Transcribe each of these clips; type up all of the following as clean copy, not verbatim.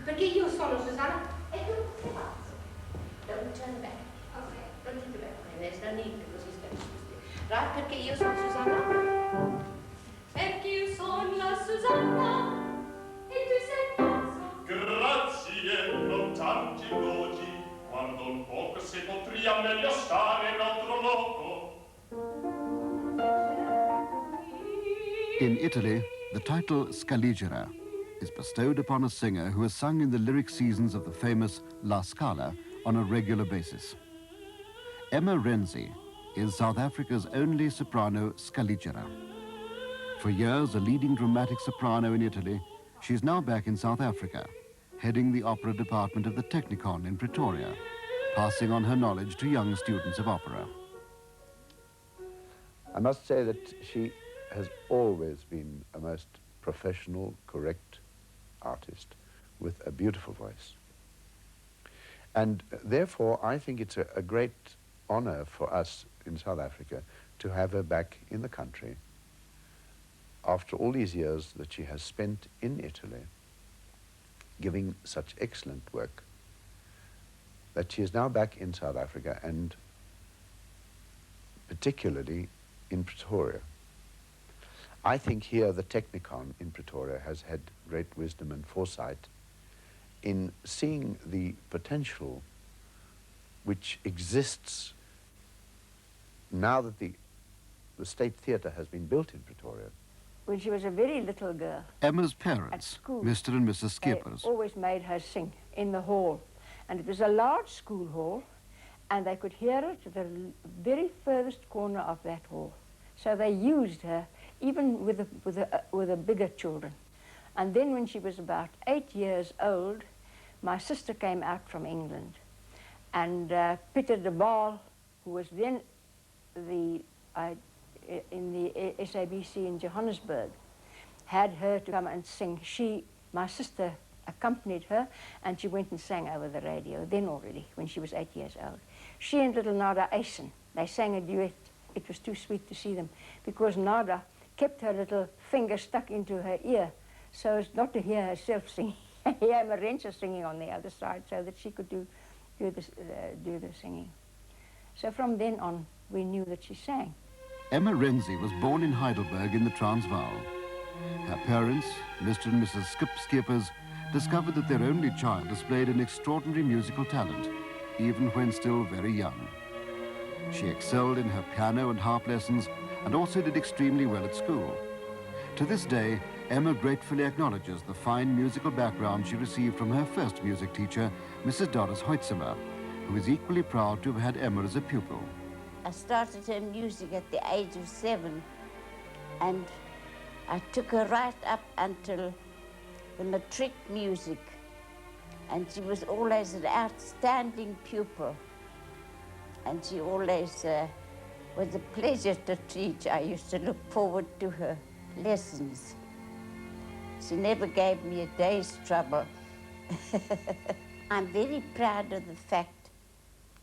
Perché io sono Susanna e tu sei pazzo. Don't turn back. Ok, don't turn back. There's no need because he's going to shoot. Right, perché io sono Susanna? Perché io sono la Susanna e tu sei pazzo. Grazie, non tanti elogi. Guarda un poco se potria meglio stare in altro loco. In Italy, the title Scaligera is bestowed upon a singer who has sung in the lyric seasons of the famous La Scala on a regular basis. Emma Renzi is South Africa's only soprano Scaligera. For years a leading dramatic soprano in Italy, she's now back in South Africa, heading the opera department of the Technikon in Pretoria, passing on her knowledge to young students of opera. I must say that she has always been a most professional, correct artist with a beautiful voice. And therefore, I think it's a great honor for us in South Africa to have her back in the country after all these years that she has spent in Italy giving such excellent work, that she is now back in South Africa and particularly in Pretoria. I think here the Technikon in Pretoria has had great wisdom and foresight in seeing the potential which exists now that the State Theatre has been built in Pretoria. When she was a very little girl, Emma's parents, school, Mr. and Mrs. Skeepers, they always made her sing in the hall. And it was a large school hall, and they could hear it at the very furthest corner of that hall. So they used her even with the bigger children. And then when she was about 8 years old, my sister came out from England, and Peter de Waal, who was then in the SABC in Johannesburg, had her to come and sing. My sister accompanied her, and she went and sang over the radio, then already, when she was 8 years old. She and little Nada Eisen, they sang a duet. It was too sweet to see them, because Nada kept her little finger stuck into her ear so as not to hear herself singing. Hear Marenza singing on the other side so that she could do the singing. So from then on, we knew that she sang. Emma Renzi was born in Heidelberg in the Transvaal. Her parents, Mr. and Mrs. Skeepers, discovered that their only child displayed an extraordinary musical talent, even when still very young. She excelled in her piano and harp lessons and also did extremely well at school. To this day, Emma gratefully acknowledges the fine musical background she received from her first music teacher, Mrs. Doris Hoytzemer, who is equally proud to have had Emma as a pupil. I started her music at the age of 7, and I took her right up until the matric music, and she was always an outstanding pupil, and she always was a pleasure to teach. I used to look forward to her lessons. She never gave me a day's trouble. I'm very proud of the fact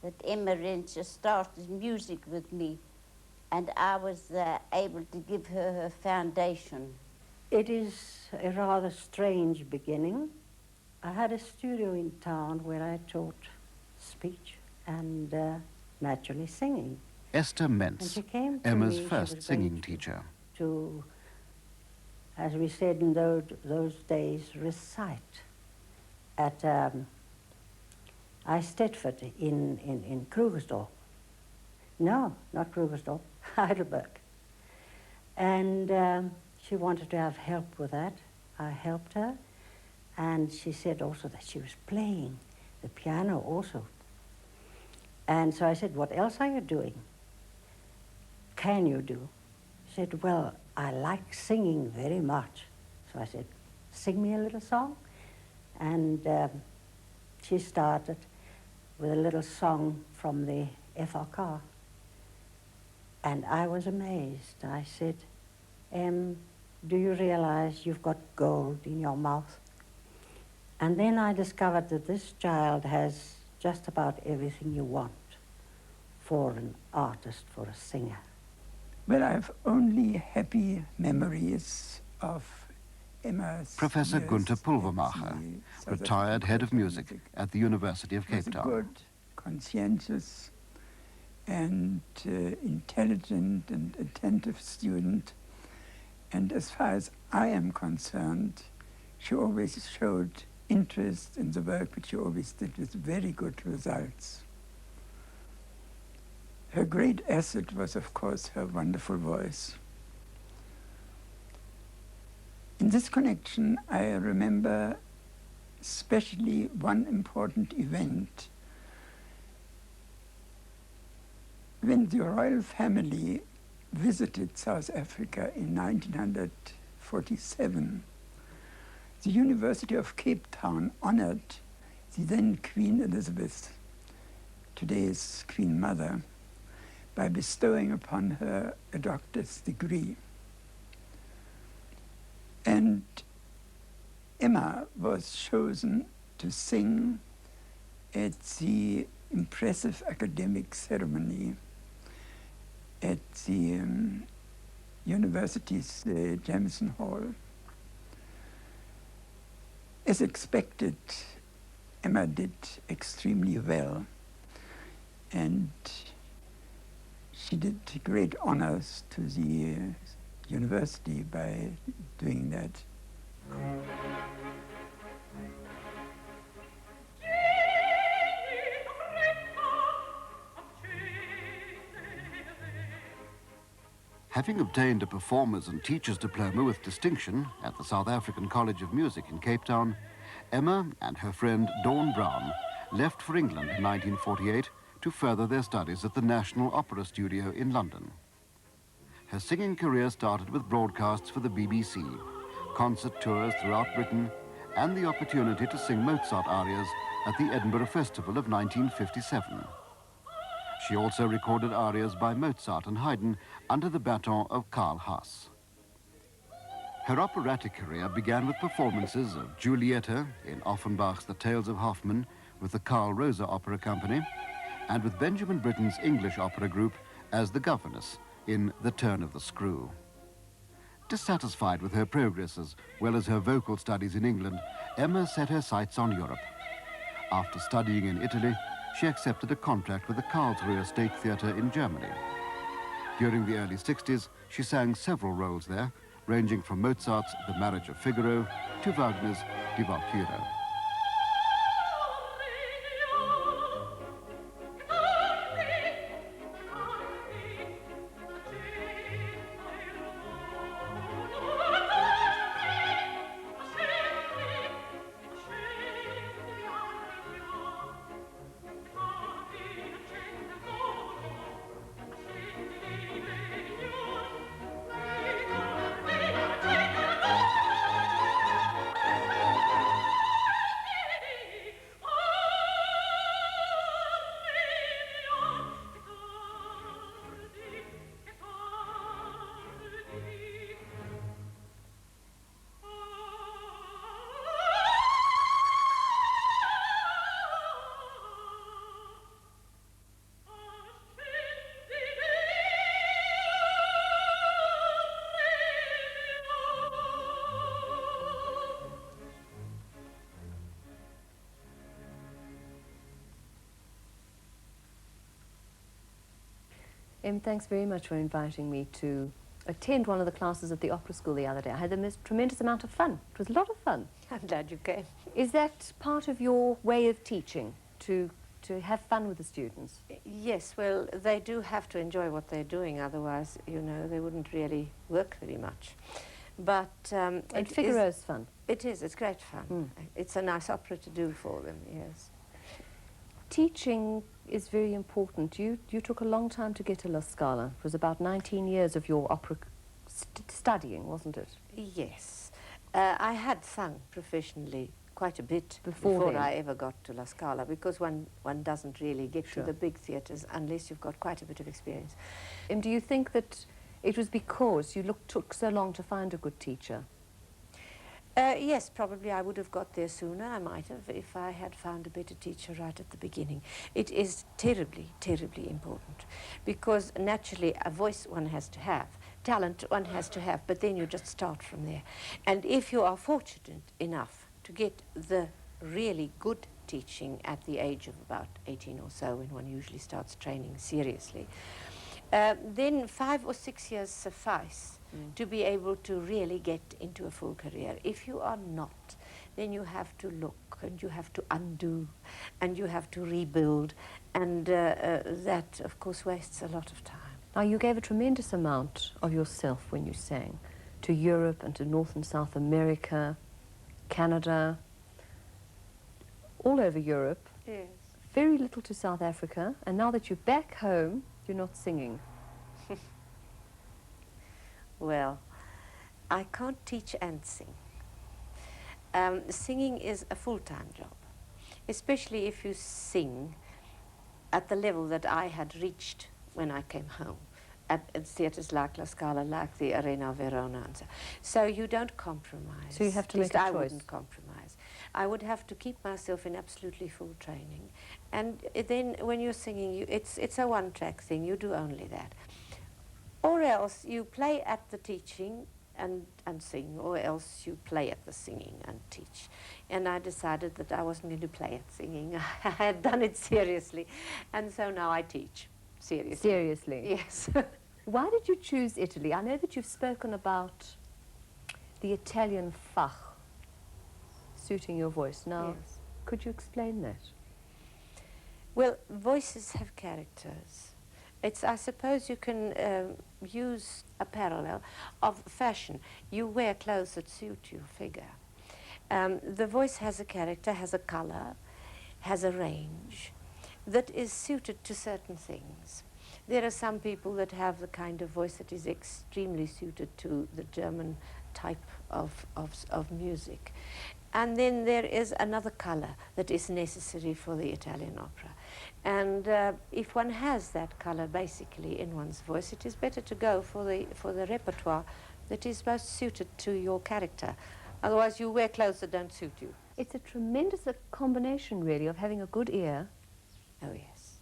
that Emma Renzi started music with me, and I was able to give her her foundation. It is a rather strange beginning. I had a studio in town where I taught speech and naturally singing. Esther Mentz, Emma's first singing teacher. To, as we said in those days, recite at Eisteddfod in Krugersdorp. No, not Krugersdorp, Heidelberg. And she wanted to have help with that. I helped her, and she said also that she was playing the piano also. And so I said, what else are you doing? Can you do? She said, well, I like singing very much. So I said, sing me a little song. And she started with a little song from the FRK. And I was amazed. I said, do you realize you've got gold in your mouth? And then I discovered that this child has just about everything you want for an artist, for a singer. Well, I have only happy memories of Professor Gunther Pulvermacher, retired head of music at the University of Cape Town. Good, conscientious, and intelligent and attentive student. And as far as I am concerned, she always showed interest in the work which she always did with very good results. Her great asset was, of course, her wonderful voice. In this connection, I remember especially one important event. When the royal family visited South Africa in 1947, the University of Cape Town honored the then Queen Elizabeth, today's Queen Mother, by bestowing upon her a doctor's degree. And Emma was chosen to sing at the impressive academic ceremony at the university's Jameson Hall. As expected, Emma did extremely well, and she did great honors to the university by doing that. Having obtained a performer's and teacher's diploma with distinction at the South African College of Music in Cape Town, Emma and her friend Dawn Brown left for England in 1948 to further their studies at the National Opera Studio in London. Her singing career started with broadcasts for the BBC, concert tours throughout Britain, and the opportunity to sing Mozart arias at the Edinburgh Festival of 1957. She also recorded arias by Mozart and Haydn under the baton of Karl Haas. Her operatic career began with performances of Giulietta in Offenbach's The Tales of Hoffmann with the Carl Rosa Opera Company, and with Benjamin Britten's English opera group as the governess in The Turn of the Screw. Dissatisfied with her progress as well as her vocal studies in England, Emma set her sights on Europe. After studying in Italy, she accepted a contract with the Karlsruhe State Theatre in Germany. During the early 60s, she sang several roles there, ranging from Mozart's The Marriage of Figaro to Wagner's Die Walküre. Thanks very much for inviting me to attend one of the classes at the opera school the other day. I had the most tremendous amount of fun. It was a lot of fun. I'm glad you came. Is that part of your way of teaching, to have fun with the students? Yes, well, they do have to enjoy what they're doing, otherwise, you know, they wouldn't really work very much. But and Figaro's fun. It is, it's great fun. Mm. It's a nice opera to do for them, yes. Teaching is very important. You took a long time to get to La Scala. It was about 19 years of your opera studying, wasn't it? Yes. I had sung professionally quite a bit before I ever got to La Scala, because one doesn't really get to the big theatres unless you've got quite a bit of experience. And do you think that it was because you took so long to find a good teacher? Yes, probably I would have got there sooner. I might have, if I had found a better teacher right at the beginning. It is terribly, terribly important, because naturally a voice one has to have, talent one has to have, but then you just start from there. And if you are fortunate enough to get the really good teaching at the age of about 18 or so, when one usually starts training seriously, then 5 or 6 years suffice to be able to really get into a full career. If you are not, then you have to look, and you have to undo, and you have to rebuild, and that, of course, wastes a lot of time. Now, you gave a tremendous amount of yourself when you sang to Europe and to North and South America, Canada, all over Europe. Yes. Very little to South Africa, and now that you're back home, you're not singing. Well, I can't teach and sing. Singing is a full-time job, especially if you sing at the level that I had reached when I came home, at theatres like La Scala, like the Arena Verona, and so you don't compromise. So you have to At make least a I choice. wouldn't compromise. I would have to keep myself in absolutely full training, and then when you're singing, it's a one-track thing. You do only that, or else you play at the teaching and sing, or else you play at the singing and teach. And I decided that I wasn't going to play at singing. I had done it seriously, and so now I teach seriously. Seriously? Yes. Why did you choose Italy? I know that you've spoken about the Italian fach suiting your voice. Now, Yes. could you explain that? Well, voices have characters. I suppose you can use a parallel of fashion. You wear clothes that suit your figure. The voice has a character, has a color, has a range that is suited to certain things. There are some people that have the kind of voice that is extremely suited to the German type of music. And then there is another color that is necessary for the Italian opera. And if one has that color basically in one's voice, it is better to go for the repertoire that is most suited to your character. Otherwise, you wear clothes that don't suit you. It's a tremendous combination, really, of having a good ear Oh, yes.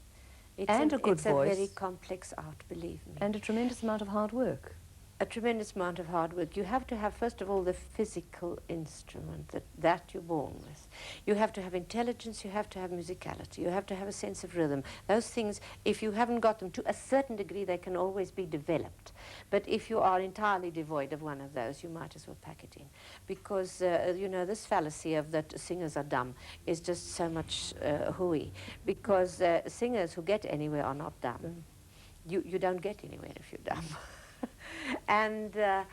and a good it's voice. It's a very complex art, believe me. And a tremendous amount of hard work. A tremendous amount of hard work. You have to have, first of all, the physical instrument that you're born with. You have to have intelligence, you have to have musicality, you have to have a sense of rhythm. Those things, if you haven't got them to a certain degree, they can always be developed. But if you are entirely devoid of one of those, you might as well pack it in. Because, you know, this fallacy of that singers are dumb is just so much hooey. Because singers who get anywhere are not dumb. You don't get anywhere if you're dumb. And the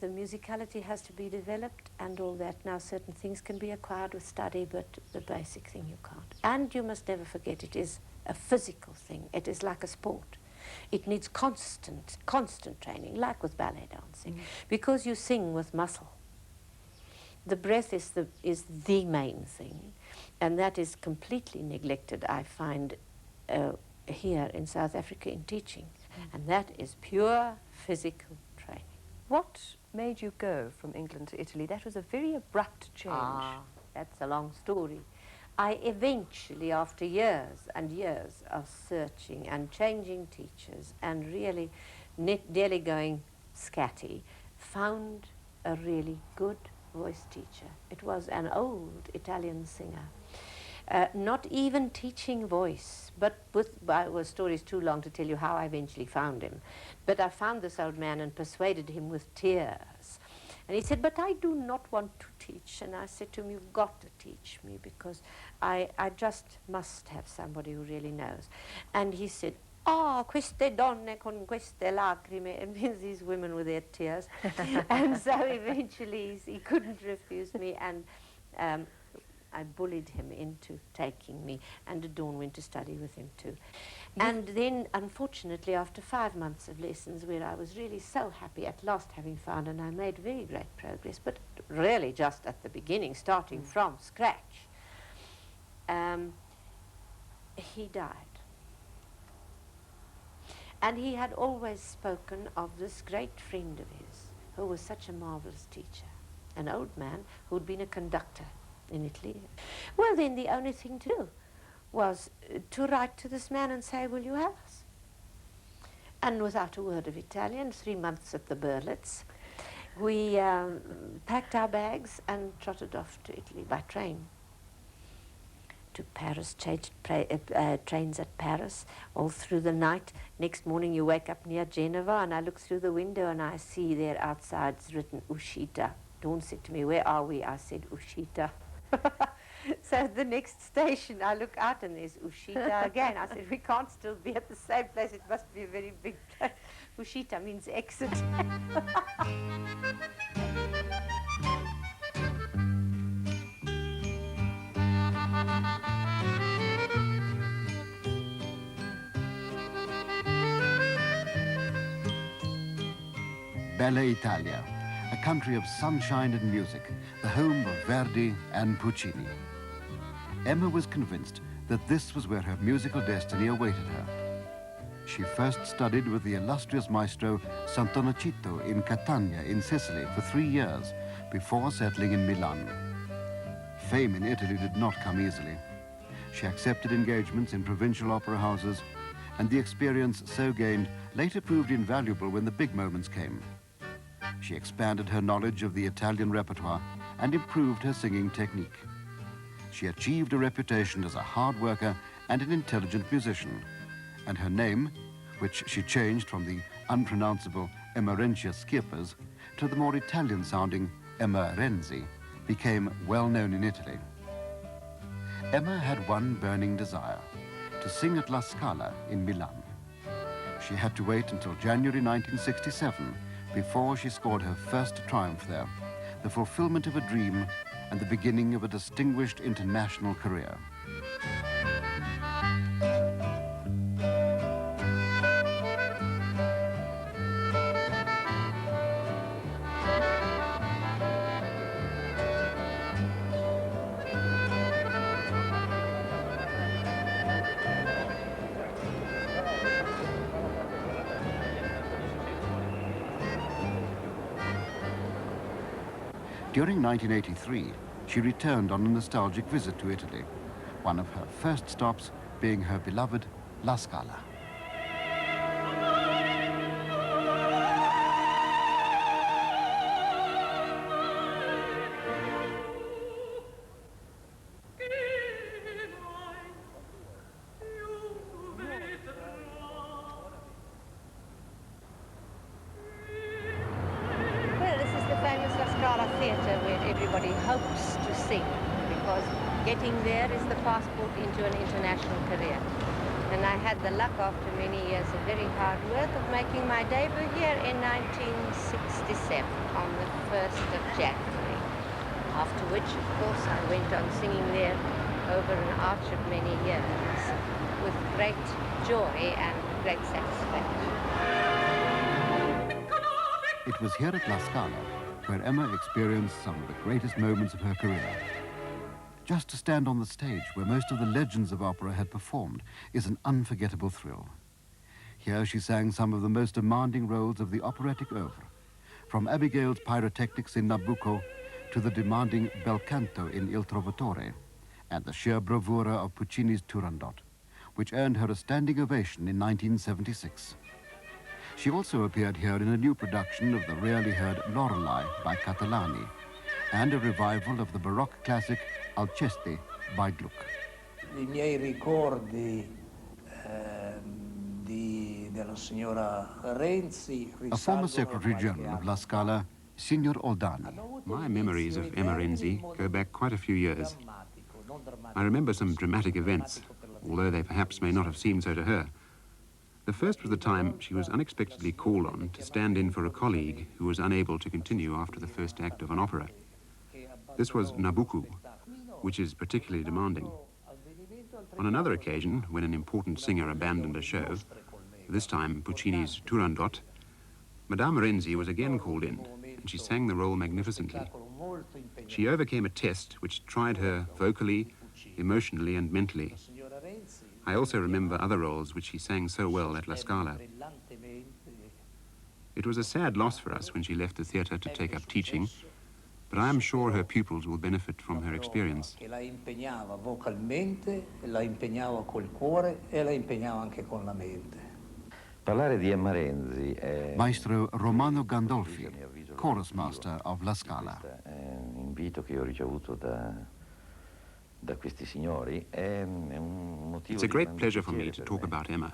musicality has to be developed and all that. Now, certain things can be acquired with study, but the basic thing you can't. And you must never forget it is a physical thing. It is like a sport. It needs constant training, like with ballet dancing, because you sing with muscle. The breath is the main thing, and that is completely neglected, I find, here in South Africa in teaching. And that is pure physical training. What made you go from England to Italy? That was a very abrupt change. Ah, that's a long story. I eventually, after years and years of searching and changing teachers and really nearly going scatty, found a really good voice teacher. It was an old Italian singer. Not even teaching voice, but the story is too long to tell you how I eventually found him. But I found this old man and persuaded him with tears. And he said, but I do not want to teach. And I said to him, you've got to teach me, because I just must have somebody who really knows. And he said, queste donne con queste lacrime. It means these women with their tears. And so eventually he couldn't refuse me, and I bullied him into taking me, and Dawn went to study with him too. And then, unfortunately, after 5 months of lessons, where I was really so happy at last having found, and I made very great progress, but really just at the beginning, starting from scratch, he died. And he had always spoken of this great friend of his, who was such a marvelous teacher, an old man who'd been a conductor in Italy. Well, then the only thing to do was to write to this man and say, will you have us? and without a word of Italian, 3 months at the Berlitz. We packed our bags and trotted off to Italy by train. To Paris, changed trains at Paris all through the night. Next morning you wake up near Geneva and I look through the window and I see there outside written Uscita. Dawn said to me, "Where are we?" I said, "Uscita." So the next station I look out and there's Uscita again. I said, "We can't still be at the same place. It must be a very big place." Uscita means exit. Bella Italia, a country of sunshine and music, the home of Verdi and Puccini. Emma was convinced that this was where her musical destiny awaited her. She first studied with the illustrious maestro Sant'Onofrio in Catania in Sicily for 3 years before settling in Milan. Fame in Italy did not come easily. She accepted engagements in provincial opera houses, and the experience so gained later proved invaluable when the big moments came. She expanded her knowledge of the Italian repertoire and improved her singing technique. She achieved a reputation as a hard worker and an intelligent musician, and her name, which she changed from the unpronounceable Emerentia Schirpers to the more Italian-sounding Emma Renzi, became well known in Italy. Emma had one burning desire, to sing at La Scala in Milan. She had to wait until January 1967 before she scored her first triumph there, the fulfillment of a dream and the beginning of a distinguished international career. During 1983, she returned on a nostalgic visit to Italy, one of her first stops being her beloved La Scala. Theatre where everybody hopes to sing, because getting there is the passport into an international career. And I had the luck after many years of very hard work of making my debut here in 1967 on the 1st of January. After which, of course, I went on singing there over an arch of many years with great joy and great satisfaction. It was here at La Scala where Emma experienced some of the greatest moments of her career. Just to stand on the stage where most of the legends of opera had performed is an unforgettable thrill. Here she sang some of the most demanding roles of the operatic oeuvre, from Abigail's pyrotechnics in Nabucco to the demanding bel canto in Il Trovatore, and the sheer bravura of Puccini's Turandot, which earned her a standing ovation in 1976. She also appeared here in a new production of the rarely heard Lorelei by Catalani and a revival of the Baroque classic Alceste by Gluck. I miei ricordi della signora Renzi. A former Secretary General of La Scala, Signor Oldani. My memories of Emma Renzi go back quite a few years. I remember some dramatic events, although they perhaps may not have seemed so to her. The first was the time she was unexpectedly called on to stand in for a colleague who was unable to continue after the first act of an opera. This was Nabucco, which is particularly demanding. On another occasion, when an important singer abandoned a show, this time Puccini's Turandot, Madame Renzi was again called in, and she sang the role magnificently. She overcame a test which tried her vocally, emotionally, and mentally. I also remember other roles which she sang so well at La Scala. It was a sad loss for us when she left the theatre to take up teaching, but I am sure her pupils will benefit from her experience. La impegnava vocalmente, la impegnava col cuore e la impegnava anche con la mente. Parlare di Emma Renzi è Maestro Romano Gandolfi, chorus master of La Scala. un invito che ho ricevuto da questi signori è un motivo. It's a great pleasure for me to talk about Emma.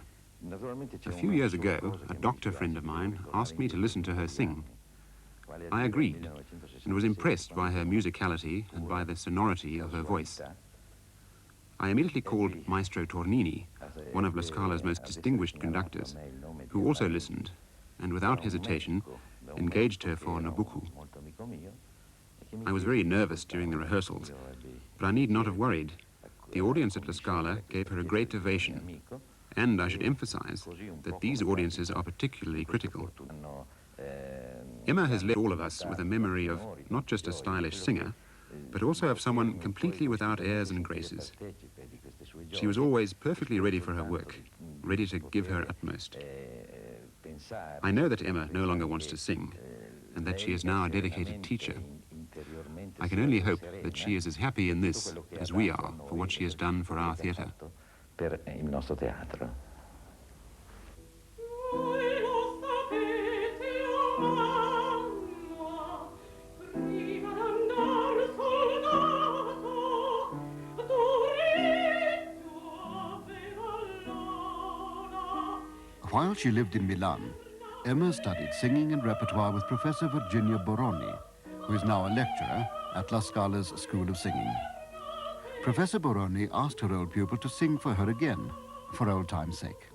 A few years ago, a doctor friend of mine asked me to listen to her sing. I agreed and was impressed by her musicality and by the sonority of her voice. I immediately called Maestro Tornini, one of La Scala's most distinguished conductors, who also listened and without hesitation engaged her for Nabucco. I was very nervous during the rehearsals, but I need not have worried. The audience at La Scala gave her a great ovation, and I should emphasize that these audiences are particularly critical. Emma has left all of us with a memory of not just a stylish singer, but also of someone completely without airs and graces. She was always perfectly ready for her work, ready to give her utmost. I know that Emma no longer wants to sing, and that she is now a dedicated teacher. I can only hope that she is as happy in this as we are for what she has done for our theatre. Per il nostro teatro. While she lived in Milan, Emma studied singing and repertoire with Professor Virginia Boroni, who is now a lecturer at La Scala's School of Singing. Professor Boroni asked her old pupil to sing for her again, for old time's sake.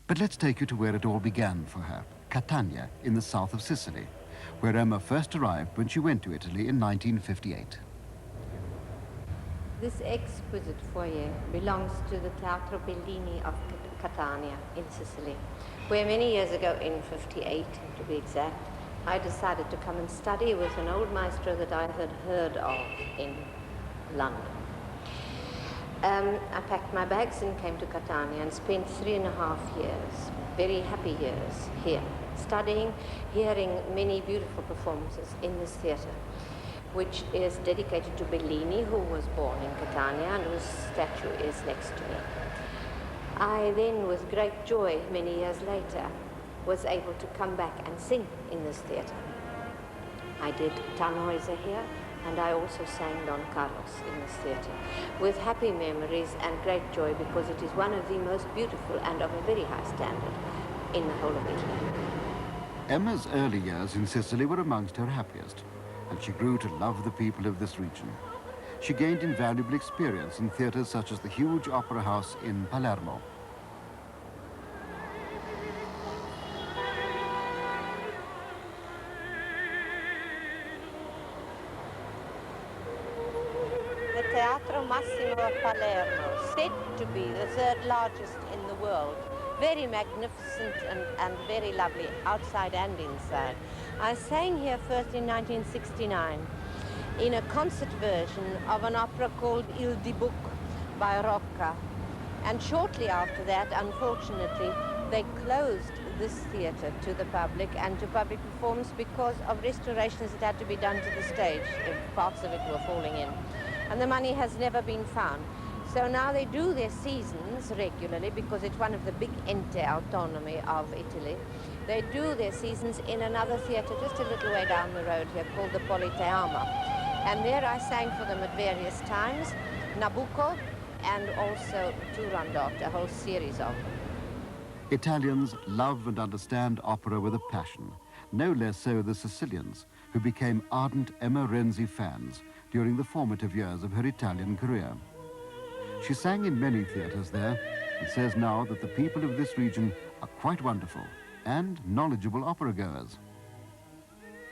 But let's take you to where it all began for her, Catania, in the south of Sicily, where Emma first arrived when she went to Italy in 1958. This exquisite foyer belongs to the Teatro Bellini of Catania in Sicily, where many years ago, in 58 to be exact, I decided to come and study with an old maestro that I had heard of in London. I packed my bags and came to Catania and spent 3.5 years, very happy years here, studying, hearing many beautiful performances in this theatre, which is dedicated to Bellini, who was born in Catania and whose statue is next to me. I then, with great joy, many years later, was able to come back and sing in this theatre. I did Tannhäuser here, and I also sang Don Carlos in this theatre, with happy memories and great joy, because it is one of the most beautiful and of a very high standard in the whole of Italy. Emma's early years in Sicily were amongst her happiest, and she grew to love the people of this region. She gained invaluable experience in theatres such as the huge opera house in Palermo. The Teatro Massimo of Palermo, said to be the third largest in the world, very magnificent and very lovely outside and inside. I sang here first in 1969 in a concert version of an opera called Il Dibuc by Rocca. And shortly after that, unfortunately, they closed this theatre to the public and to public performance because of restorations that had to be done to the stage. Parts of it were falling in. And the money has never been found. So now they do their seasons regularly, because it's one of the big ente autonomy of Italy. They do their seasons in another theatre just a little way down the road here called the Politeama. And there I sang for them at various times, Nabucco and also Turandot, a whole series of them. Italians love and understand opera with a passion, no less so the Sicilians, who became ardent Emma Renzi fans during the formative years of her Italian career. She sang in many theatres there and says now that the people of this region are quite wonderful and knowledgeable opera-goers.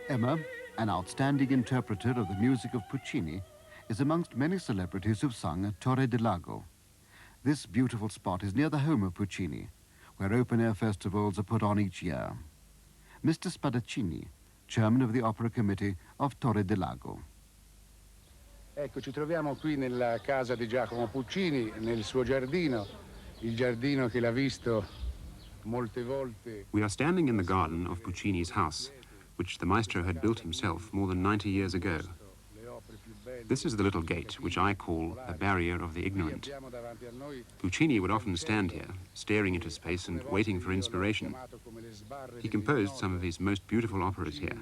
Emma, an outstanding interpreter of the music of Puccini, is amongst many celebrities who've sung at Torre del Lago. This beautiful spot is near the home of Puccini, where open-air festivals are put on each year. Mr. Spadaccini, chairman of the opera committee of Torre del Lago. Ecco, ci troviamo qui nella casa di Giacomo Puccini, nel suo giardino, il giardino che l'ha visto molte volte. We are standing in the garden of Puccini's house, which the maestro had built himself more than 90 years ago. This is the little gate, which I call a barrier of the ignorant. Puccini would often stand here, staring into space and waiting for inspiration. He composed some of his most beautiful operas here,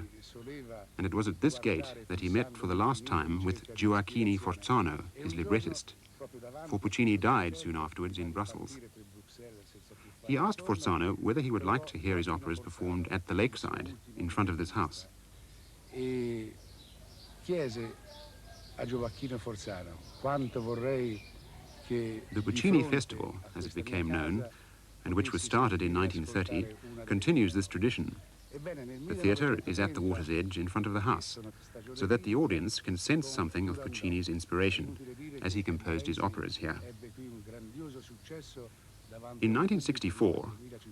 and it was at this gate that he met for the last time with Gioacchino Forzano, his librettist, for Puccini died soon afterwards in Brussels. He asked Forzano whether he would like to hear his operas performed at the lakeside, in front of this house. E chiese a Gioacchino Forzano quanto vorrei che the Puccini Festival, as it became known, and which was started in 1930, continues this tradition. The theatre is at the water's edge in front of the house, so that the audience can sense something of Puccini's inspiration as he composed his operas here. In 1964,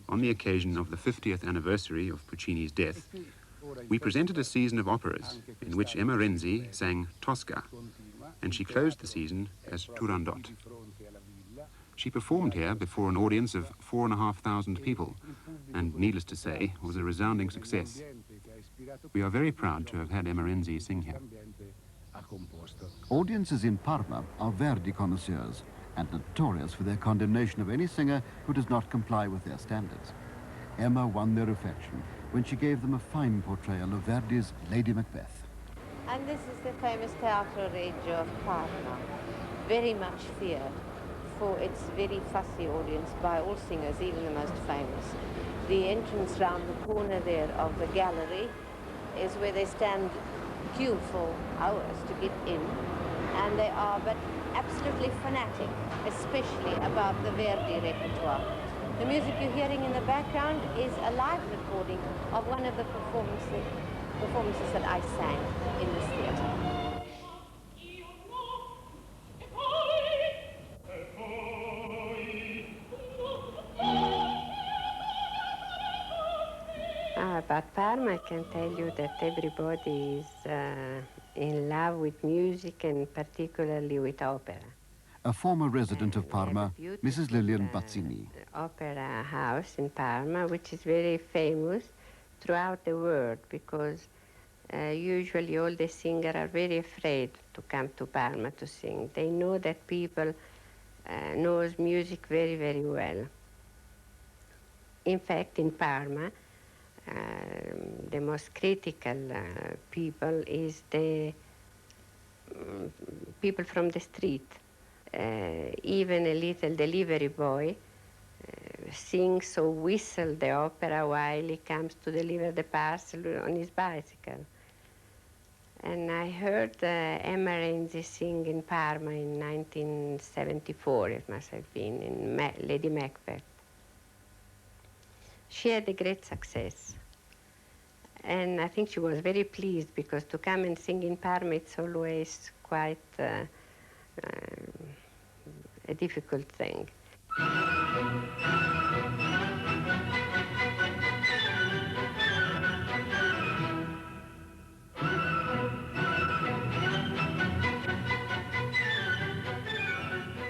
on the occasion of the 50th anniversary of Puccini's death, we presented a season of operas in which Emma Renzi sang Tosca, and she closed the season as Turandot. She performed here before an audience of 4,500 people, and needless to say, was a resounding success. We are very proud to have had Emma Renzi sing here. Audiences in Parma are Verdi connoisseurs and notorious for their condemnation of any singer who does not comply with their standards. Emma won their affection when she gave them a fine portrayal of Verdi's Lady Macbeth. And this is the famous Teatro Regio of Parma, very much feared for its very fussy audience by all singers, even the most famous. The entrance round the corner there of the gallery is where they stand queue for hours to get in, and they are but absolutely fanatic, especially about the Verdi repertoire. The music you're hearing in the background is a live recording of one of the performances that I sang in this theatre. About About Parma, I can tell you that everybody is in love with music and particularly with opera. A former resident of Parma, Mrs. Lillian Bazzini. Opera house in Parma, which is very famous throughout the world because usually all the singers are very afraid to come to Parma to sing. They know that people knows music very, very well. In fact, in Parma, the most critical people is the people from the street. Even a little delivery boy sings or whistles the opera while he comes to deliver the parcel on his bicycle. And I heard Emma Renzi sing in Parma in 1974, it must have been, in Lady Macbeth. She had a great success. And I think she was very pleased because to come and sing in Parma, it's always quite a difficult thing.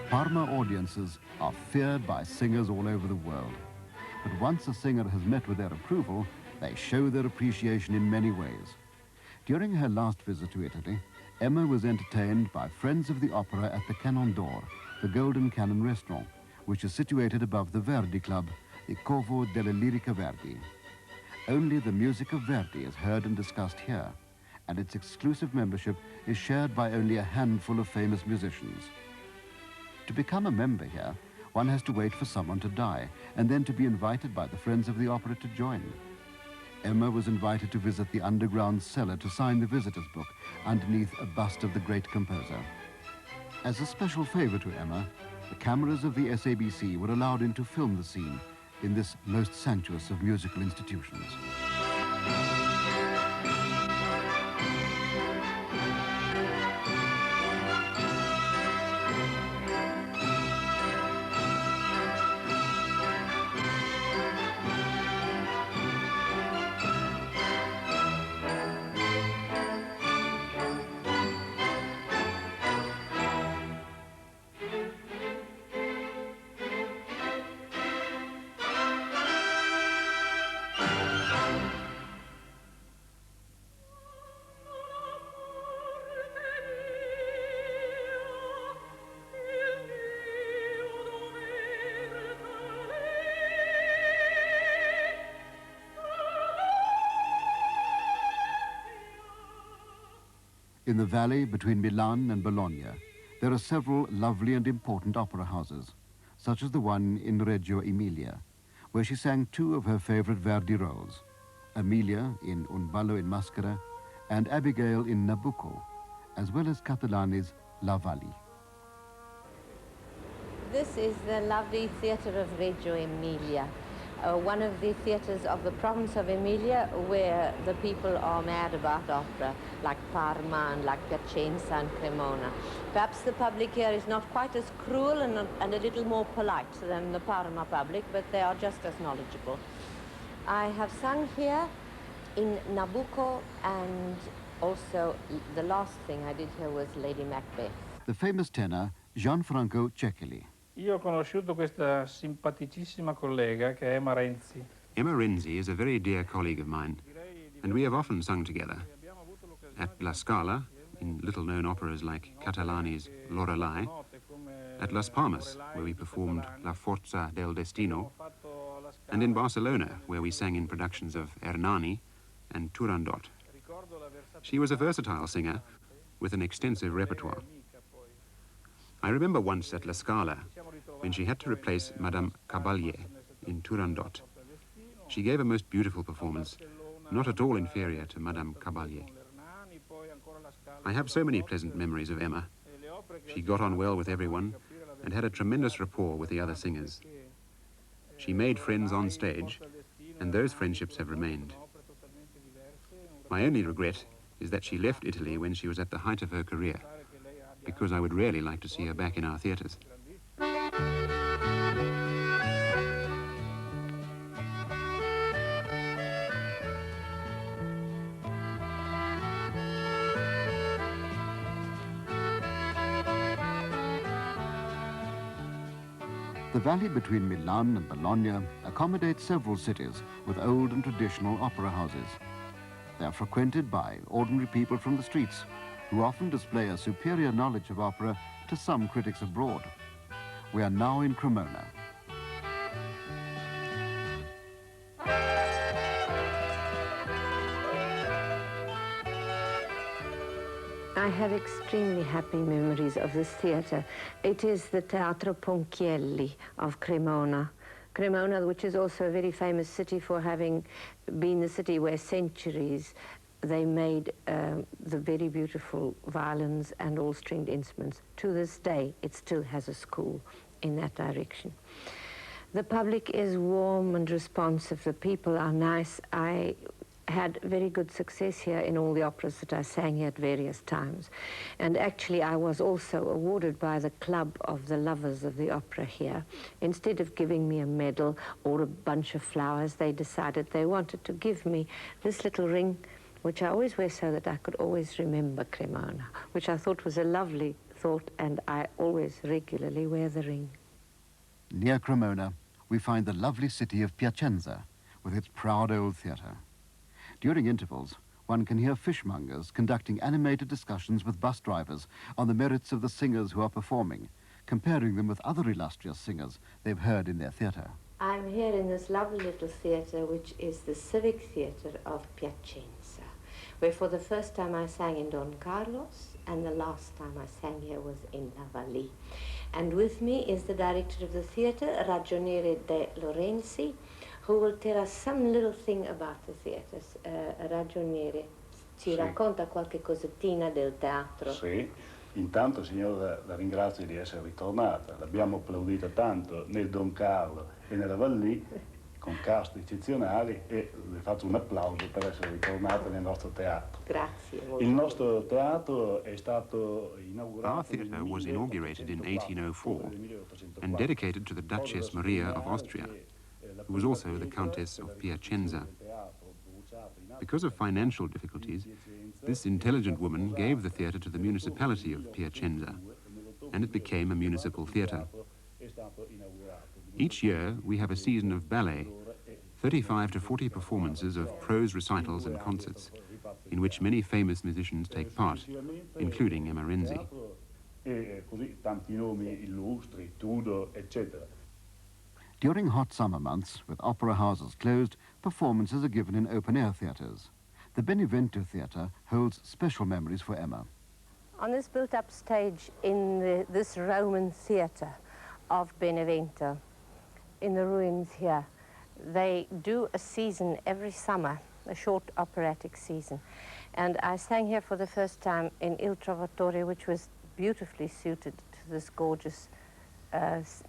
Parma audiences are feared by singers all over the world. But once a singer has met with their approval, they show their appreciation in many ways. During her last visit to Italy, Emma was entertained by friends of the opera at the Canon d'Or, the Golden Cannon restaurant, which is situated above the Verdi Club, the Covo della Lirica Verdi. Only the music of Verdi is heard and discussed here, and its exclusive membership is shared by only a handful of famous musicians. To become a member here, one has to wait for someone to die, and then to be invited by the Friends of the Opera to join. Emma was invited to visit the underground cellar to sign the visitor's book underneath a bust of the great composer. As a special favor to Emma, the cameras of the SABC were allowed in to film the scene in this most sanctuous of musical institutions. In the valley between Milan and Bologna, there are several lovely and important opera houses, such as the one in Reggio Emilia, where she sang two of her favorite Verdi roles, Emilia in Un ballo in maschera and Abigail in Nabucco, as well as Catalani's La Valli. This is the lovely theatre of Reggio Emilia, one of the theatres of the province of Emilia where the people are mad about opera, like Parma and like Piacenza and Cremona. Perhaps the public here is not quite as cruel and a little more polite than the Parma public, but they are just as knowledgeable. I have sung here in Nabucco, and also the last thing I did here was Lady Macbeth. The famous tenor Gianfranco Cecchini. Io ho conosciuto questa simpaticissima collega che è Emma Renzi. Emma Renzi is a very dear colleague of mine, and we have often sung together. At La Scala, in little-known operas like Catalani's Lorelei, at Las Palmas, where we performed La Forza del Destino, and in Barcelona, where we sang in productions of Hernani and Turandot. She was a versatile singer with an extensive repertoire. I remember once at La Scala, when she had to replace Madame Caballé in Turandot. She gave a most beautiful performance, not at all inferior to Madame Caballé. I have so many pleasant memories of Emma. She got on well with everyone and had a tremendous rapport with the other singers. She made friends on stage, and those friendships have remained. My only regret is that she left Italy when she was at the height of her career, because I would really like to see her back in our theatres. The valley between Milan and Bologna accommodates several cities with old and traditional opera houses. They are frequented by ordinary people from the streets, who often display a superior knowledge of opera to some critics abroad. We are now in Cremona. I have extremely happy memories of this theatre. It is the Teatro Ponchielli of Cremona. Cremona, which is also a very famous city for having been the city where centuries they made the very beautiful violins and all stringed instruments. To this day, it still has a school in that direction. The public is warm and responsive. The people are nice. I had very good success here in all the operas that I sang here at various times. And actually, I was also awarded by the Club of the Lovers of the Opera here. Instead of giving me a medal or a bunch of flowers, they decided they wanted to give me this little ring, which I always wear so that I could always remember Cremona, which I thought was a lovely thought, and I always regularly wear the ring. Near Cremona, we find the lovely city of Piacenza, with its proud old theatre. During intervals, one can hear fishmongers conducting animated discussions with bus drivers on the merits of the singers who are performing, comparing them with other illustrious singers they've heard in their theatre. I'm here in this lovely little theatre, which is the Civic Theatre of Piacenza, where for the first time I sang in Don Carlos, and the last time I sang here was in La Valli. And with me is the director of the theatre, Ragioniere de Renzi, who will tell us some little thing about the theatre. Ragioniere, ci racconta qualche cosettina del teatro? Sì, intanto signora la ringrazio di essere ritornata. L'abbiamo applaudita tanto nel Don Carlo e nella Valli, con cast eccezionali, e le faccio un applauso per essere ritornata nel nostro teatro. Grazie. Il nostro teatro è stato inaugurato. Our theatre was inaugurated in 1804 and dedicated to the Duchess Maria of Austria, who was also the Countess of Piacenza. Because of financial difficulties, this intelligent woman gave the theatre to the municipality of Piacenza, and it became a municipal theatre. Each year, we have a season of ballet, 35 to 40 performances of prose recitals and concerts, in which many famous musicians take part, including Emma Renzi. During hot summer months, with opera houses closed, performances are given in open-air theatres. The Benevento Theatre holds special memories for Emma. On this built-up stage in this Roman theatre of Benevento, in the ruins here, they do a season every summer, a short operatic season. And I sang here for the first time in Il Trovatore, which was beautifully suited to this gorgeous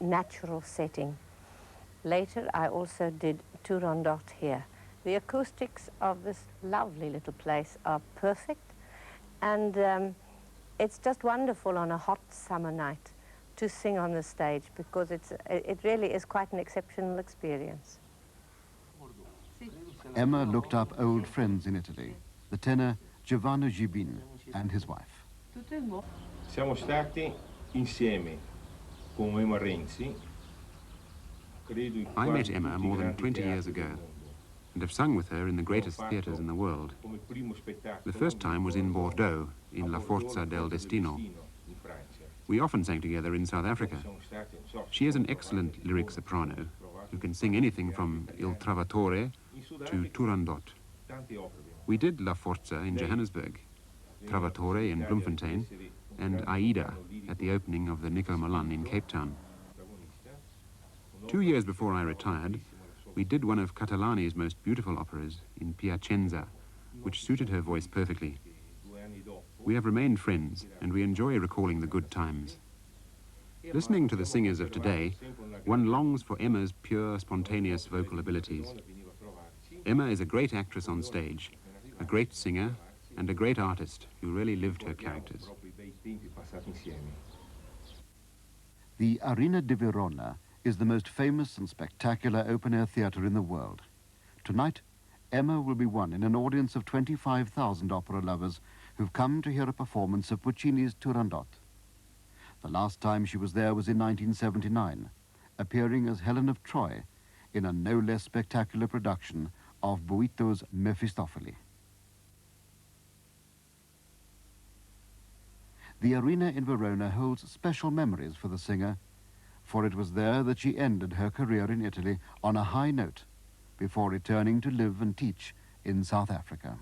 natural setting. Later, I also did Turandot here. The acoustics of this lovely little place are perfect, and it's just wonderful on a hot summer night to sing on the stage, because it really is quite an exceptional experience. Emma looked up old friends in Italy, the tenor Giovanni Gibin and his wife. Siamo stati insieme con Emma Renzi. I met Emma more than 20 years ago and have sung with her in the greatest theatres in the world. The first time was in Bordeaux, in La Forza del Destino. We often sang together in South Africa. She is an excellent lyric soprano who can sing anything from Il Trovatore to Turandot. We did La Forza in Johannesburg, Trovatore in Bloemfontein, and Aida at the opening of the Nico Milan in Cape Town. 2 years before I retired, we did one of Catalani's most beautiful operas in Piacenza, which suited her voice perfectly. We have remained friends, and we enjoy recalling the good times. Listening to the singers of today, one longs for Emma's pure, spontaneous vocal abilities. Emma is a great actress on stage, a great singer, and a great artist who really lived her characters. The Arena di Verona is the most famous and spectacular open-air theatre in the world. Tonight, Emma will be one in an audience of 25,000 opera lovers who've come to hear a performance of Puccini's Turandot. The last time she was there was in 1979, appearing as Helen of Troy in a no less spectacular production of Boito's Mephistopheles. The arena in Verona holds special memories for the singer, for it was there that she ended her career in Italy on a high note before returning to live and teach in South Africa.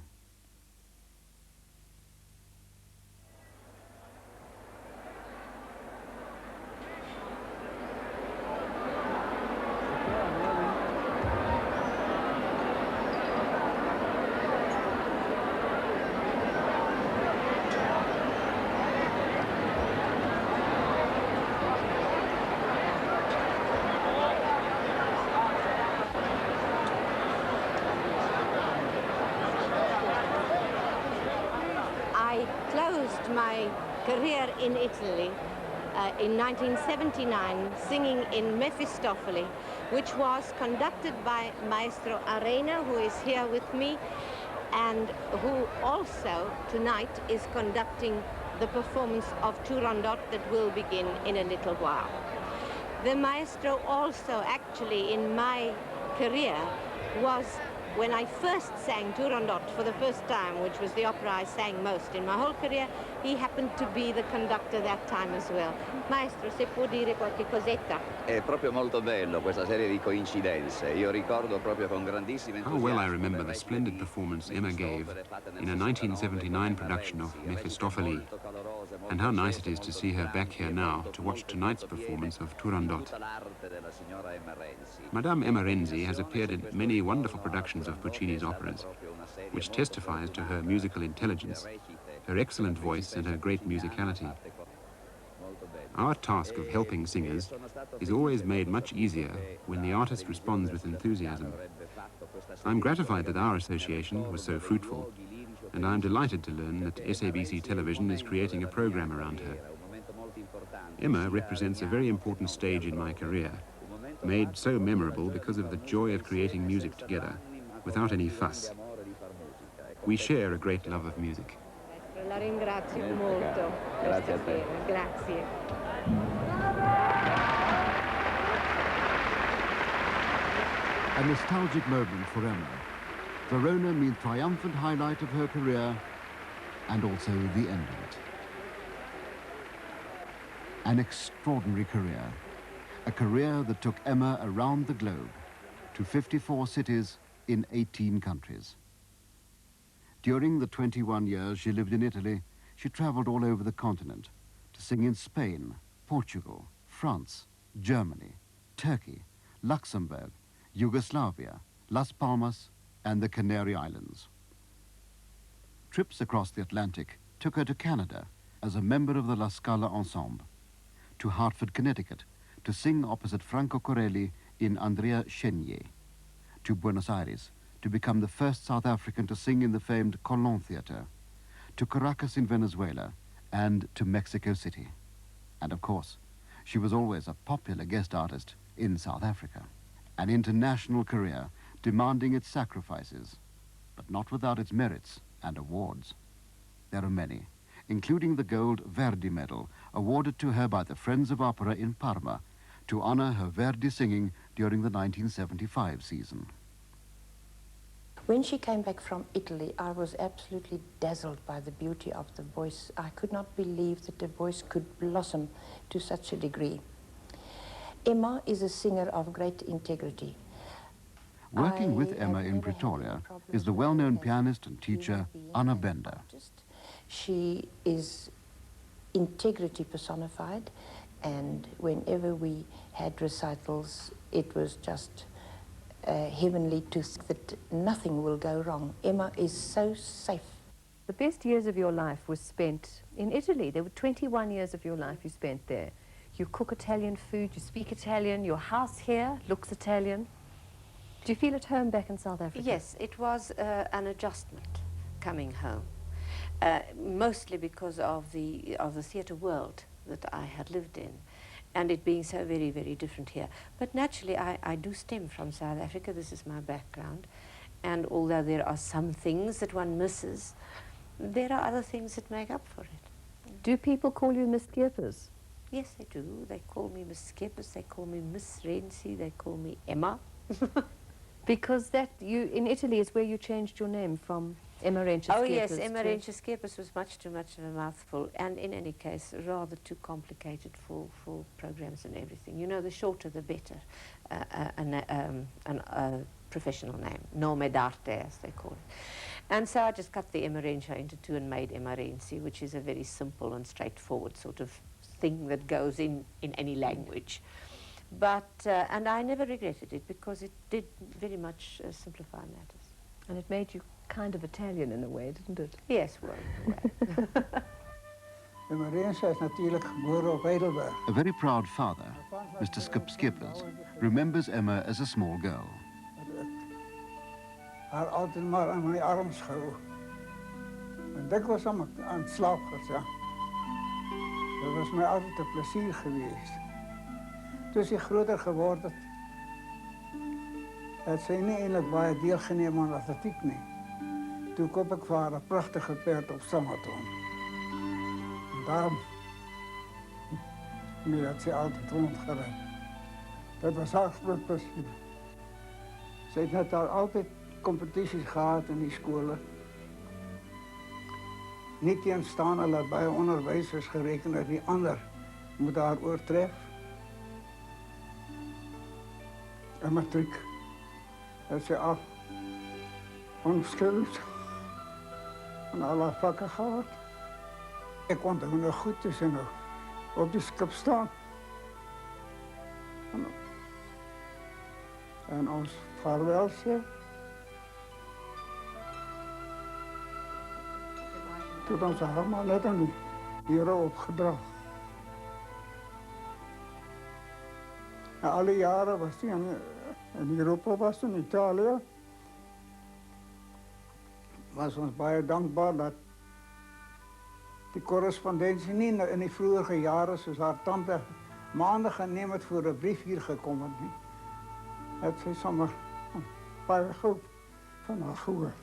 I closed my career in Italy in 1979 singing in Mephistopheles, which was conducted by Maestro Arena, who is here with me, and who also tonight is conducting the performance of Turandot that will begin in a little while. The maestro also actually in my career was when I first sang Turandot for the first time, which was the opera I sang most in my whole career, he happened to be the conductor that time as well. Maestro, se può dire qualche cosetta? È proprio molto bello questa serie di coincidenze. Io ricordo proprio con grandissimo How well I remember the splendid performance Emma gave in a 1979 production of Mephistopheles, and how nice it is to see her back here now to watch tonight's performance of Turandot. Madame Emma Renzi has appeared in many wonderful productions of Puccini's operas, which testifies to her musical intelligence, her excellent voice and her great musicality. Our task of helping singers is always made much easier when the artist responds with enthusiasm. I'm gratified that our association was so fruitful, and I'm delighted to learn that SABC Television is creating a program around her. Emma represents a very important stage in my career, made so memorable because of the joy of creating music together, without any fuss. We share a great love of music. La ringrazio molto. Grazie a te. Grazie. A nostalgic moment for Emma. Verona means triumphant highlight of her career and also the end of it. An extraordinary career. A career that took Emma around the globe to 54 cities in 18 countries. During the 21 years she lived in Italy, she traveled all over the continent to sing in Spain, Portugal, France, Germany, Turkey, Luxembourg, Yugoslavia, Las Palmas, and the Canary Islands. Trips across the Atlantic took her to Canada as a member of the La Scala Ensemble, to Hartford, Connecticut, to sing opposite Franco Corelli in Andrea Chenier, to Buenos Aires, to become the first South African to sing in the famed Colón Theatre, to Caracas in Venezuela, and to Mexico City. And of course, she was always a popular guest artist in South Africa. An international career demanding its sacrifices, but not without its merits and awards. There are many, including the Gold Verdi Medal, awarded to her by the Friends of Opera in Parma to honor her Verdi singing during the 1975 season. When she came back from Italy, I was absolutely dazzled by the beauty of the voice. I could not believe that the voice could blossom to such a degree. Emma is a singer of great integrity. Working with Emma in Pretoria is the well-known pianist and teacher Anna Bender. She is integrity personified, and whenever we had recitals, it was just heavenly to think that nothing will go wrong. Emma is so safe. The best years of your life was spent in Italy. There were 21 years of your life you spent there. You cook Italian food, you speak Italian, your house here looks Italian. Do you feel at home back in South Africa? Yes, it was an adjustment coming home, mostly because of the theatre world that I had lived in, and it being so very, very different here. But naturally, I do stem from South Africa. This is my background. And although there are some things that one misses, there are other things that make up for it. Do people call you Miss Skeepers? Yes, they do. They call me Miss Skeppers, they call me Miss Renzi, they call me Emma. Because that, in Italy is where you changed your name from Emma Renzi Oh yes, Emma Renzi Skeppers was much too much of a mouthful, and in any case rather too complicated for programs and everything. You know, the shorter the better. A professional name, nome d'arte as they call it. And so I just cut the Emma Renzi into two and made Emma Renzi, which is a very simple and straightforward sort of thing that goes in any language. But, and I never regretted it because it did very much simplify matters. And it made you kind of Italian in a way, didn't it? Yes, well, Emma Renzi is natuurlijk geboren op Heidelberg. A very proud father, Mr. Schippers, remembers Emma as a small girl. Haar altijd maar aan mijn arm gehouden. En dikwijls aan het slaap gezet. Dat was mij altijd een plezier geweest. Toen ze groter geworden, had zij niet eigenlijk bij deelgenomen aan atletiek. Nie. Toen koop ik voor haar een prachtige paard op Stammertoon. En daarom had ze altijd rondgerend. Dat was haar groot plezier. Ze heeft net al altijd competities gehad in die scholen. Niet tegenstaande dat bij onderwijzers gerekend dat die ander moet haar oortreffen. En matriek. Dat ze al onschuldig en alle vakken gehad. Ik kon er nog goed tussen nog op die skip staan. En ons vaarwel zeggen. Toen was ze helemaal net aan hier opgedragen. En alle jaren was hij in Europa, was in Italië. Was ons baie dankbaar dat die correspondentie niet in die vroege jaren, zoals haar tante maanden geneemd het voor een brief hier gekomen. Het is zomaar een paar goed van haar gehoord.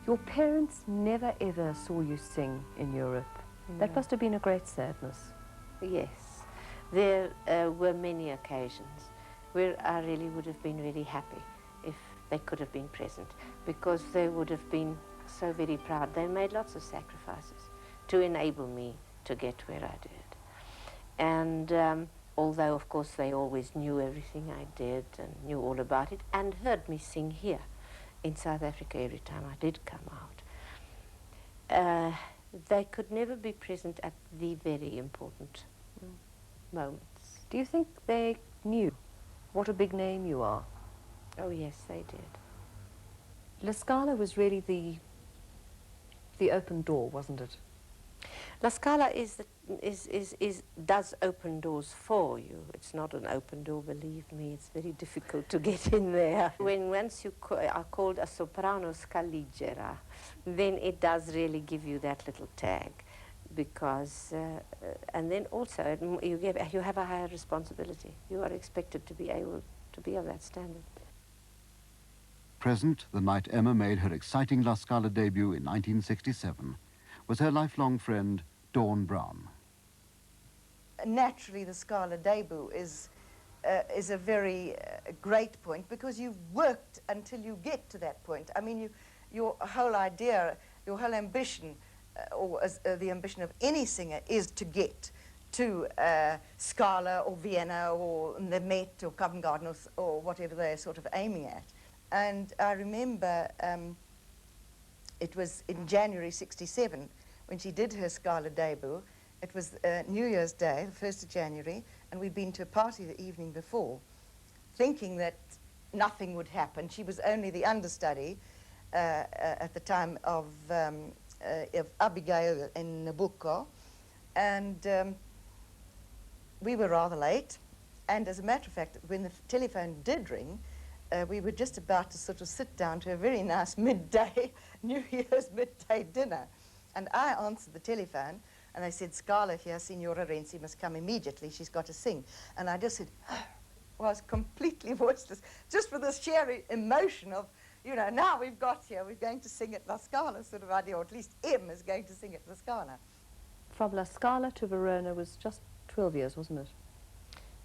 Your parents never ever saw you sing in Europe. No. That must have been a great sadness. Yes, there were many occasions where I really would have been really happy if they could have been present, because they would have been so very proud. They made lots of sacrifices to enable me to get where I did. And although, of course, they always knew everything I did and knew all about it and heard me sing here in South Africa every time I did come out, they could never be present at the very important moments. Do you think they knew what a big name you are? Oh, yes, they did. La Scala was really the open door, wasn't it? La Scala does open doors for you. It's not an open door, believe me. It's very difficult to get in there. When once you are called a soprano Scaligera, then it does really give you that little tag, because and then also you have a higher responsibility. You are expected to be able to be of that standard. Present the night Emma made her exciting La Scala debut in 1967 was her lifelong friend Dawn Brown. Naturally, the Scala debut is a very great point, because you've worked until you get to that point. I mean, your whole idea, your whole ambition, or the ambition of any singer, is to get to Scala or Vienna or the Met or Covent Garden or whatever they're sort of aiming at. And I remember it was in January '67 when she did her Scala debut. It was New Year's Day, the 1st of January, and we'd been to a party the evening before, thinking that nothing would happen. She was only the understudy at the time of Abigail in Nabucco, and we were rather late. And as a matter of fact, when the telephone did ring, we were just about to sort of sit down to a very nice midday, New Year's midday dinner. And I answered the telephone, and they said, "Scala here, Signora Renzi must come immediately, she's got to sing." And I just said, was completely voiceless, just for the sheer emotion of, you know, now we've got here, we're going to sing at La Scala sort of idea, or at least M is going to sing at La Scala. from La Scala to Verona was just 12 years, wasn't it?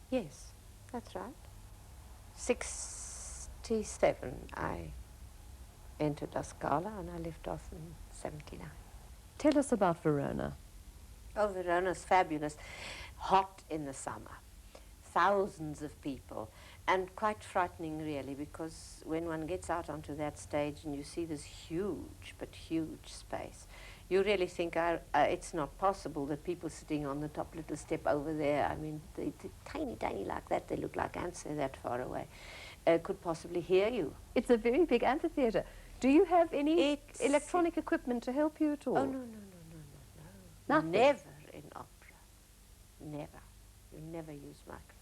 Yes, that's right. 67 I entered La Scala and I left off in 79. Tell us about Verona. Oh, Verona's fabulous. Hot in the summer. Thousands of people. And quite frightening, really, because when one gets out onto that stage and you see this huge, but huge space, you really think it's not possible that people sitting on the top little step over there, I mean, they're tiny, tiny like that, they look like ants, they're that far away, could possibly hear you. It's a very big amphitheatre. Do you have any electronic equipment to help you at all? Oh, no. Nothing? Never in opera. Never. You never use microphones.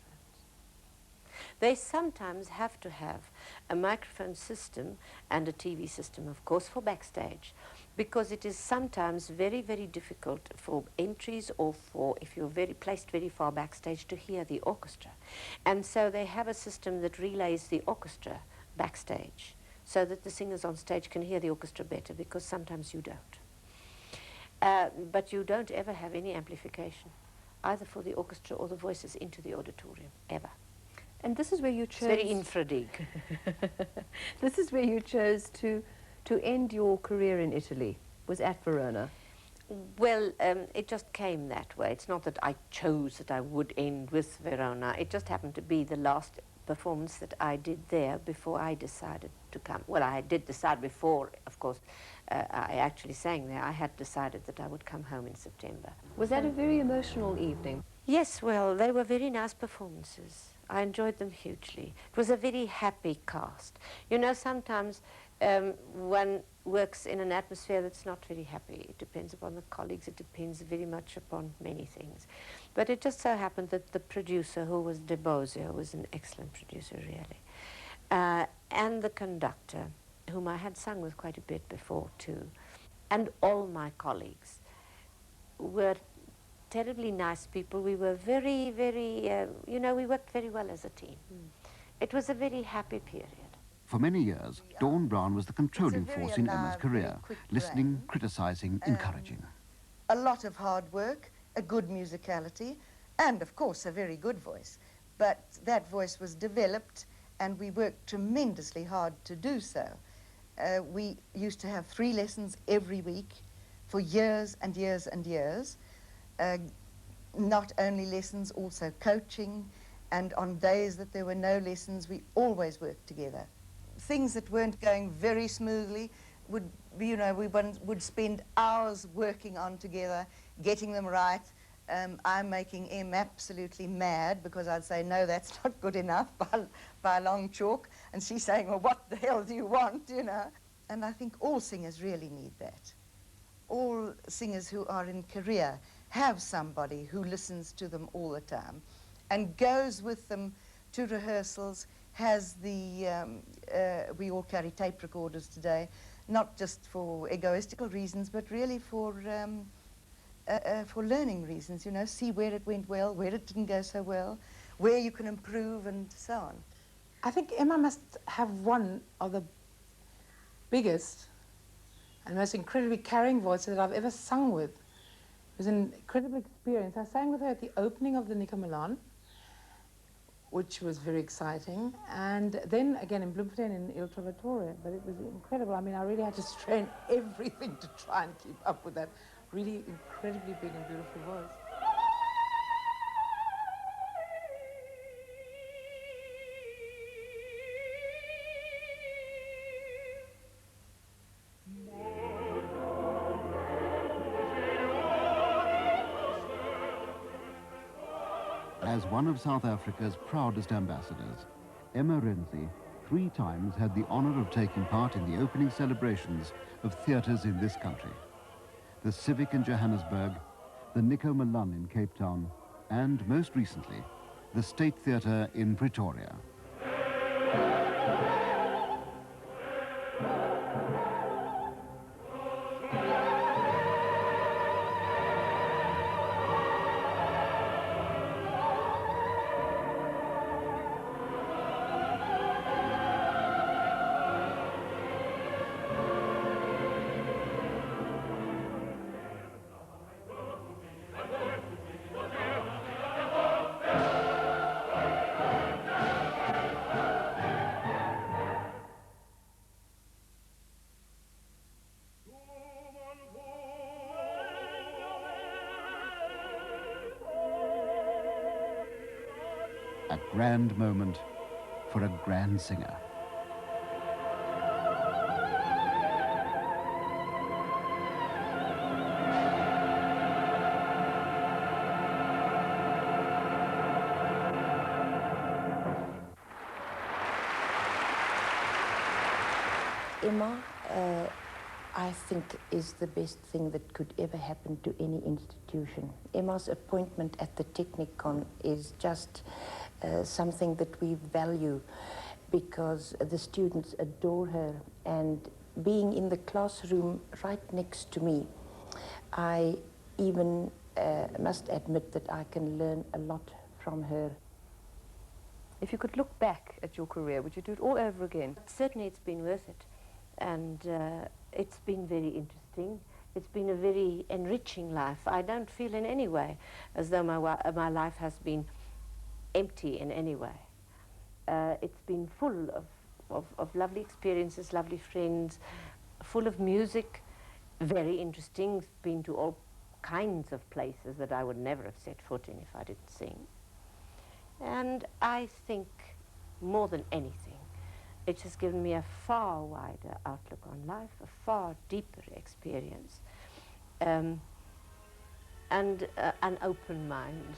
They sometimes have to have a microphone system and a TV system, of course, for backstage, because it is sometimes very, very difficult for entries or for, if you're placed very far backstage, to hear the orchestra. And so they have a system that relays the orchestra backstage so that the singers on stage can hear the orchestra better, because sometimes you don't. But you don't ever have any amplification, either for the orchestra or the voices into the auditorium, ever. And this is where you chose... It's very infradig. This is where you chose to end your career in Italy, was at Verona. Well, it just came that way. It's not that I chose that I would end with Verona. It just happened to be the last performance that I did there before I decided to come. Well, I did decide before, of course, I actually sang there. I had decided that I would come home in September. Was that a very emotional evening? Yes, well, they were very nice performances. I enjoyed them hugely. It was a very happy cast. You know, sometimes one works in an atmosphere that's not very happy. It depends upon the colleagues. It depends very much upon many things. But it just so happened that the producer, who was De Bosio, was an excellent producer, really, and the conductor, whom I had sung with quite a bit before, too, and all my colleagues were terribly nice people. We were very, very, you know, we worked very well as a team. It was a very happy period. For many years, Dawn Brown was the controlling force in Emma's career, listening, criticising, encouraging. A lot of hard work, a good musicality, and of course a very good voice. But that voice was developed and we worked tremendously hard to do so. We used to have 3 lessons every week for years and years and years. Not only lessons, also coaching, and on days that there were no lessons, we always worked together. Things that weren't going very smoothly would, you know, we would spend hours working on together, getting them right. I'm making Em absolutely mad because I'd say, no, that's not good enough by a long chalk. And she's saying, well, what the hell do you want, you know? And I think all singers really need that. All singers who are in career have somebody who listens to them all the time and goes with them to rehearsals, has the, we all carry tape recorders today, not just for egoistical reasons, but really for learning reasons, you know, see where it went well, where it didn't go so well, where you can improve and so on. I think Emma must have one of the biggest and most incredibly carrying voices that I've ever sung with. It was an incredible experience. I sang with her at the opening of the Nico Milan, which was very exciting, and then again in Bloemfontein in Il Trovatore, but it was incredible. I mean, I really had to strain everything to try and keep up with that really incredibly big and beautiful voice. As one of South Africa's proudest ambassadors, Emma Renzi 3 times had the honour of taking part in the opening celebrations of theatres in this country. The Civic in Johannesburg, the Nico Milan in Cape Town, and most recently, the State Theatre in Pretoria. A grand moment for a grand singer. Emma, I think, is the best thing that could ever happen to any institution. Emma's appointment at the Technikon is just something that we value because the students adore her, and being in the classroom right next to me, I even must admit that I can learn a lot from her. If you could look back at your career, would you do it all over again? Certainly it's been worth it, and it's been very interesting. It's been a very enriching life. I don't feel in any way as though my life has been empty in any way. It's been full of lovely experiences, lovely friends, full of music, very interesting. Been to all kinds of places that I would never have set foot in if I didn't sing. And I think, more than anything, it has given me a far wider outlook on life, a far deeper experience, and an open mind.